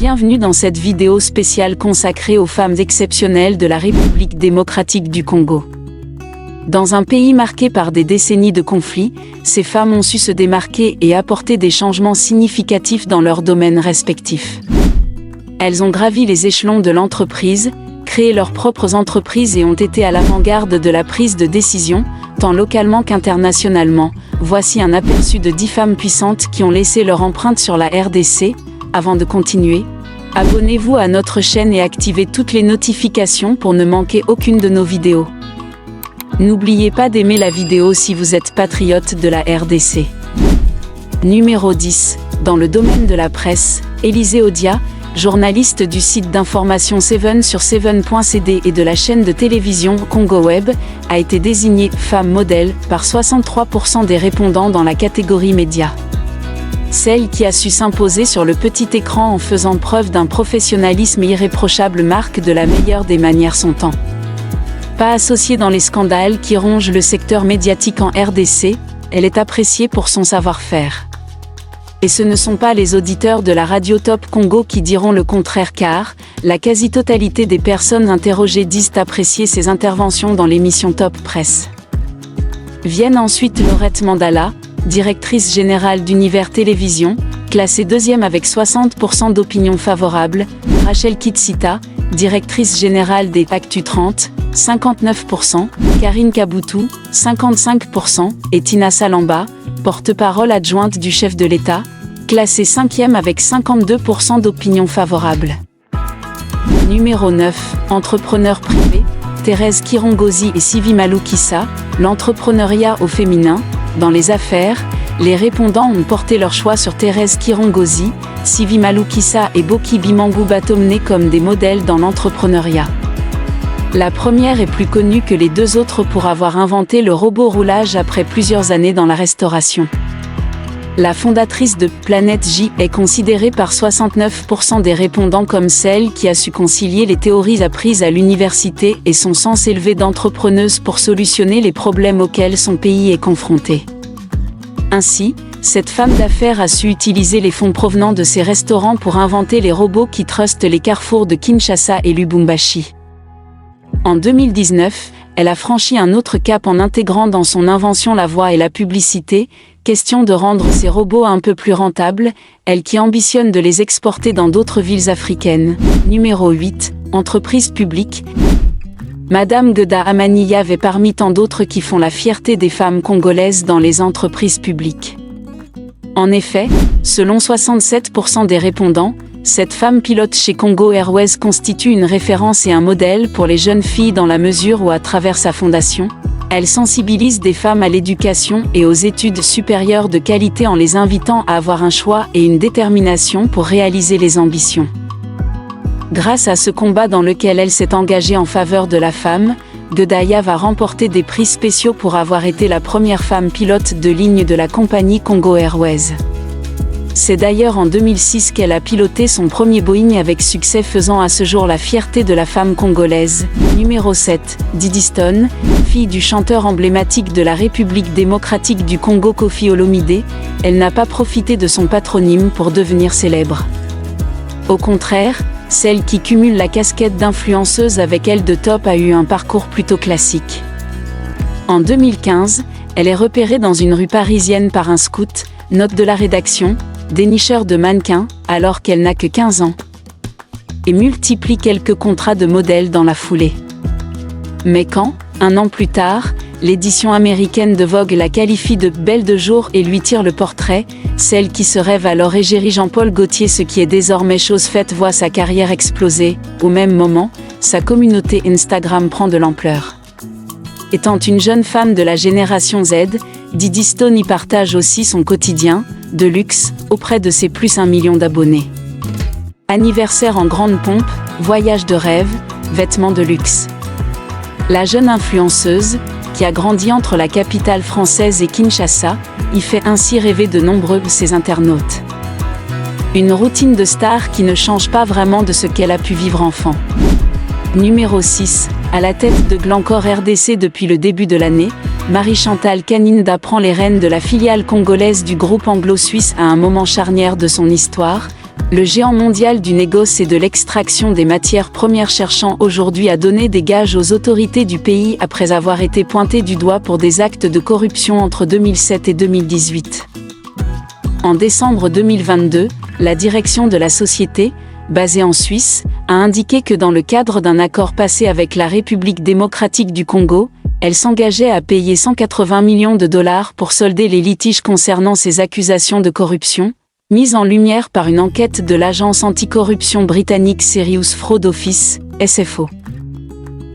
Bienvenue dans cette vidéo spéciale consacrée aux femmes exceptionnelles de la République démocratique du Congo. Dans un pays marqué par des décennies de conflits, ces femmes ont su se démarquer et apporter des changements significatifs dans leurs domaines respectifs. Elles ont gravi les échelons de l'entreprise, créé leurs propres entreprises et ont été à l'avant-garde de la prise de décision, tant localement qu'internationalement. Voici un aperçu de 10 femmes puissantes qui ont laissé leur empreinte sur la RDC. Avant de continuer, abonnez-vous à notre chaîne et activez toutes les notifications pour ne manquer aucune de nos vidéos. N'oubliez pas d'aimer la vidéo si vous êtes patriote de la RDC. Numéro 10. Dans le domaine de la presse, Élisée Odia, journaliste du site d'information 7 sur 7.cd et de la chaîne de télévision Congo Web, a été désignée femme modèle par 63% des répondants dans la catégorie médias. Celle qui a su s'imposer sur le petit écran en faisant preuve d'un professionnalisme irréprochable marque de la meilleure des manières son temps. Pas associée dans les scandales qui rongent le secteur médiatique en RDC, elle est appréciée pour son savoir-faire. Et ce ne sont pas les auditeurs de la radio Top Congo qui diront le contraire car, la quasi-totalité des personnes interrogées disent apprécier ses interventions dans l'émission Top Presse. Viennent ensuite Laurette Mandala, directrice générale d'Univers Télévision, classée deuxième avec 60% d'opinions favorables, Rachel Kitsita, directrice générale des Actu 30, 59%, Karine Kaboutou, 55%, et Tina Salamba, porte-parole adjointe du chef de l'État, classée 5e avec 52% d'opinions favorables. Numéro 9, entrepreneur privé, Thérèse Kirongozi et Sylvie Maloukissa, l'entrepreneuriat au féminin. Dans les affaires, les répondants ont porté leur choix sur Thérèse Kirongozi, Sylvie Maloukissa et Boki Bimangou Batomné comme des modèles dans l'entrepreneuriat. La première est plus connue que les deux autres pour avoir inventé le robot roulage après plusieurs années dans la restauration. La fondatrice de Planète J est considérée par 69% des répondants comme celle qui a su concilier les théories apprises à l'université et son sens élevé d'entrepreneuse pour solutionner les problèmes auxquels son pays est confronté. Ainsi, cette femme d'affaires a su utiliser les fonds provenant de ses restaurants pour inventer les robots qui trustent les carrefours de Kinshasa et Lubumbashi. En 2019, elle a franchi un autre cap en intégrant dans son invention la voix et la publicité, question de rendre ces robots un peu plus rentables, elle qui ambitionne de les exporter dans d'autres villes africaines. Numéro 8, entreprise publique. Madame Gueda Amaniyev est parmi tant d'autres qui font la fierté des femmes congolaises dans les entreprises publiques. En effet, selon 67% des répondants, cette femme pilote chez Congo Airways constitue une référence et un modèle pour les jeunes filles dans la mesure où à travers sa fondation, elle sensibilise des femmes à l'éducation et aux études supérieures de qualité en les invitant à avoir un choix et une détermination pour réaliser les ambitions. Grâce à ce combat dans lequel elle s'est engagée en faveur de la femme, Gueda va remporter des prix spéciaux pour avoir été la première femme pilote de ligne de la compagnie Congo Airways. C'est d'ailleurs en 2006 qu'elle a piloté son premier Boeing avec succès, faisant à ce jour la fierté de la femme congolaise. Numéro 7, Didi Stone, fille du chanteur emblématique de la République démocratique du Congo Koffi Olomidé, elle n'a pas profité de son patronyme pour devenir célèbre. Au contraire, celle qui cumule la casquette d'influenceuse avec elle de Top a eu un parcours plutôt classique. En 2015, elle est repérée dans une rue parisienne par un scout, note de la rédaction, dénicheur de mannequins, alors qu'elle n'a que 15 ans. Et multiplie quelques contrats de modèle dans la foulée. Mais quand, un an plus tard, l'édition américaine de Vogue la qualifie de belle de jour et lui tire le portrait, celle qui se rêve alors égérie Jean-Paul Gaultier, ce qui est désormais chose faite, voit sa carrière exploser. Au même moment, sa communauté Instagram prend de l'ampleur. Étant une jeune femme de la génération Z, Didi Stone y partage aussi son quotidien, de luxe, auprès de ses plus 1 million d'abonnés. Anniversaire en grande pompe, voyage de rêve, vêtements de luxe. La jeune influenceuse, qui a grandi entre la capitale française et Kinshasa, y fait ainsi rêver de nombreux de ses internautes. Une routine de star qui ne change pas vraiment de ce qu'elle a pu vivre enfant. Numéro 6, à la tête de Glencore RDC depuis le début de l'année, Marie-Chantal Kaninda prend les rênes de la filiale congolaise du groupe anglo-suisse à un moment charnière de son histoire, le géant mondial du négoce et de l'extraction des matières premières cherchant aujourd'hui à donner des gages aux autorités du pays après avoir été pointé du doigt pour des actes de corruption entre 2007 et 2018. En décembre 2022, la direction de la société, basée en Suisse, a indiqué que dans le cadre d'un accord passé avec la République démocratique du Congo, elle s'engageait à payer 180 millions de dollars pour solder les litiges concernant ces accusations de corruption, mises en lumière par une enquête de l'agence anticorruption britannique Serious Fraud Office, SFO.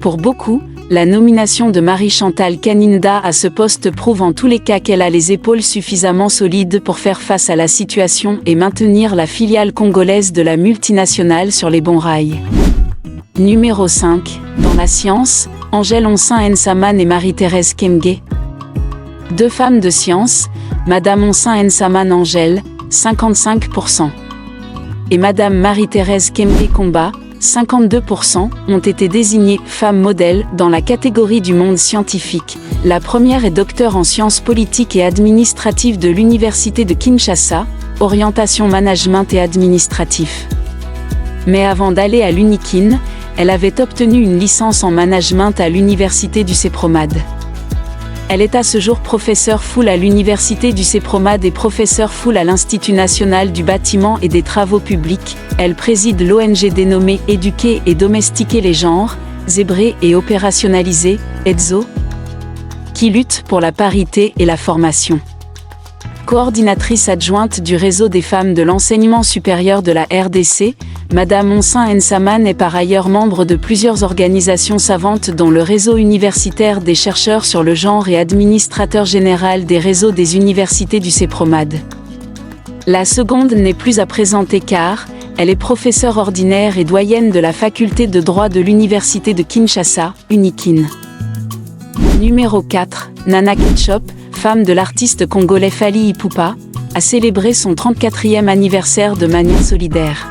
Pour beaucoup, la nomination de Marie-Chantal Kaninda à ce poste prouve en tous les cas qu'elle a les épaules suffisamment solides pour faire face à la situation et maintenir la filiale congolaise de la multinationale sur les bons rails. Numéro 5. Dans la science, Angèle Onsin Nsaman et Marie-Thérèse Kemge. Deux femmes de science, Madame Onsin Nsaman Angèle, 55%. Et Madame Marie-Thérèse Kembe Komba, 52%, ont été désignées femmes modèles dans la catégorie du monde scientifique. La première est docteure en sciences politiques et administratives de l'Université de Kinshasa, orientation management et administratif. Mais avant d'aller à l'UNIKIN, elle avait obtenu une licence en management à l'Université du CEPROMAD. Elle est à ce jour professeure full à l'Université du CEPROMAD et professeure full à l'Institut national du bâtiment et des travaux publics. Elle préside l'ONG dénommée Éduquer et domestiquer les genres, zébrer et opérationnaliser, EDZO, qui lutte pour la parité et la formation. Coordinatrice adjointe du réseau des femmes de l'enseignement supérieur de la RDC, Madame Onsin Nsaman est par ailleurs membre de plusieurs organisations savantes dont le réseau universitaire des chercheurs sur le genre et administrateur général des réseaux des universités du CEPROMAD. La seconde n'est plus à présenter car elle est professeure ordinaire et doyenne de la faculté de droit de l'Université de Kinshasa, UNIKIN. Numéro 4, Nana Ketchup, femme de l'artiste congolais Fally Ipupa, a célébré son 34e anniversaire de manière solidaire.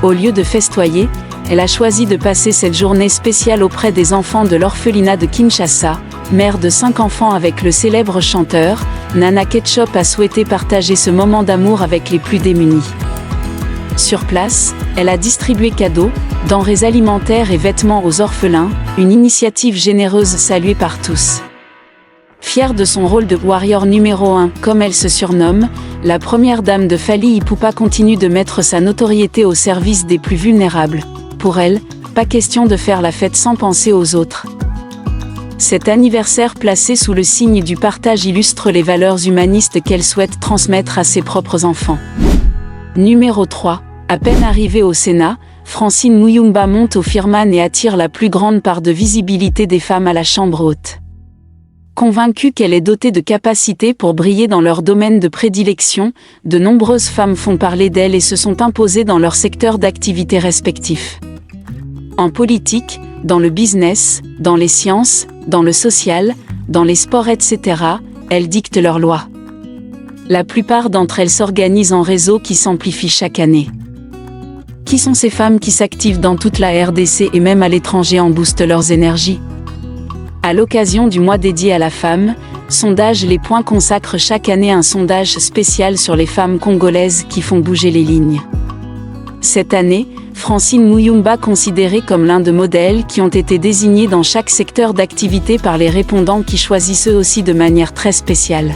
Au lieu de festoyer, elle a choisi de passer cette journée spéciale auprès des enfants de l'orphelinat de Kinshasa. Mère de 5 enfants avec le célèbre chanteur, Nana Ketchup a souhaité partager ce moment d'amour avec les plus démunis. Sur place, elle a distribué cadeaux, denrées alimentaires et vêtements aux orphelins, une initiative généreuse saluée par tous. Fière de son rôle de warrior numéro 1, comme elle se surnomme, la première dame de Fally Ipupa continue de mettre sa notoriété au service des plus vulnérables. Pour elle, pas question de faire la fête sans penser aux autres. Cet anniversaire placé sous le signe du partage illustre les valeurs humanistes qu'elle souhaite transmettre à ses propres enfants. Numéro 3. À peine arrivée au Sénat, Francine Muyumba monte au firman et attire la plus grande part de visibilité des femmes à la Chambre haute. Convaincue qu'elle est dotée de capacités pour briller dans leur domaine de prédilection, de nombreuses femmes font parler d'elle et se sont imposées dans leur secteur d'activité respectif. En politique, dans le business, dans les sciences, dans le social, dans les sports etc., elles dictent leurs lois. La plupart d'entre elles s'organisent en réseaux qui s'amplifient chaque année. Qui sont ces femmes qui s'activent dans toute la RDC et même à l'étranger en boostent leurs énergies ? À l'occasion du mois dédié à la femme, Sondage Les Points consacre chaque année un sondage spécial sur les femmes congolaises qui font bouger les lignes. Cette année, Francine Muyumba considérée comme l'un des modèles qui ont été désignés dans chaque secteur d'activité par les répondants qui choisissent eux aussi de manière très spéciale.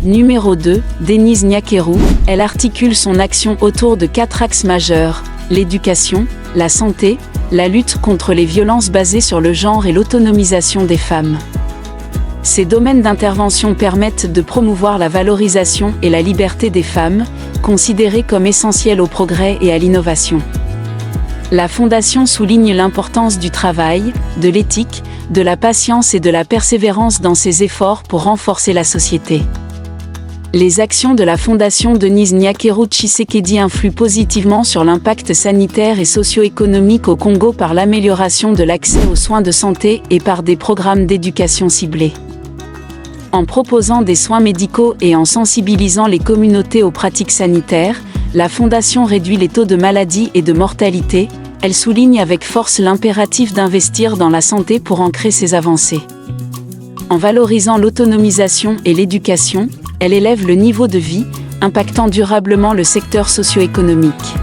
Numéro 2, Denise Nyakeru, elle articule son action autour de 4 axes majeurs, l'éducation, la santé, la lutte contre les violences basées sur le genre et l'autonomisation des femmes. Ces domaines d'intervention permettent de promouvoir la valorisation et la liberté des femmes, considérées comme essentielles au progrès et à l'innovation. La Fondation souligne l'importance du travail, de l'éthique, de la patience et de la persévérance dans ses efforts pour renforcer la société. Les actions de la Fondation Denise Nyakeru Tshisekedi influent positivement sur l'impact sanitaire et socio-économique au Congo par l'amélioration de l'accès aux soins de santé et par des programmes d'éducation ciblés. En proposant des soins médicaux et en sensibilisant les communautés aux pratiques sanitaires, la Fondation réduit les taux de maladie et de mortalité. Elle souligne avec force l'impératif d'investir dans la santé pour ancrer ces avancées. En valorisant l'autonomisation et l'éducation, elle élève le niveau de vie, impactant durablement le secteur socio-économique.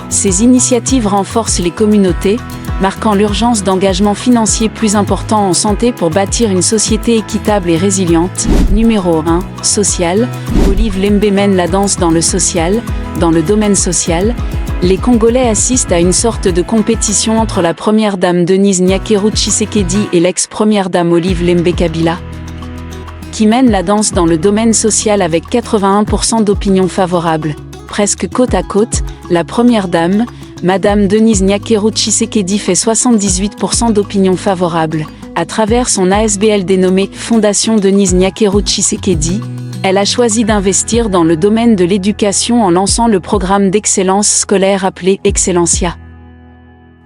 Ces initiatives renforcent les communautés, marquant l'urgence d'engagements financiers plus importants en santé pour bâtir une société équitable et résiliente. Numéro 1. Social. Olive Lembe mène la danse dans le social. Dans le domaine social, les Congolais assistent à une sorte de compétition entre la première dame Denise Nyakeru Tshisekedi et l'ex-première dame Olive Lembe Kabila, qui mène la danse dans le domaine social avec 81% d'opinions favorables. Presque côte à côte, la première dame, Madame Denise Nyakeru Tshisekedi fait 78% d'opinions favorables. À travers son ASBL dénommé Fondation Denise Nyakeru Tshisekedi, elle a choisi d'investir dans le domaine de l'éducation en lançant le programme d'excellence scolaire appelé Excellencia,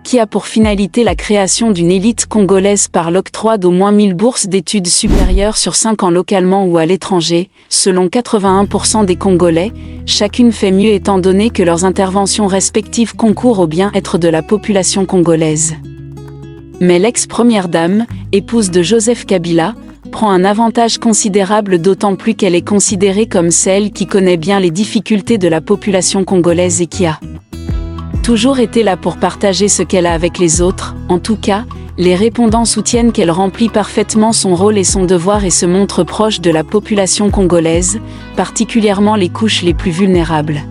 qui a pour finalité la création d'une élite congolaise par l'octroi d'au moins 1000 bourses d'études supérieures sur 5 ans localement ou à l'étranger, selon 81% des Congolais. Chacune fait mieux étant donné que leurs interventions respectives concourent au bien-être de la population congolaise. Mais l'ex-première dame, épouse de Joseph Kabila, prend un avantage considérable d'autant plus qu'elle est considérée comme celle qui connaît bien les difficultés de la population congolaise et qui a toujours été là pour partager ce qu'elle a avec les autres. En tout cas, les répondants soutiennent qu'elle remplit parfaitement son rôle et son devoir et se montre proche de la population congolaise, particulièrement les couches les plus vulnérables.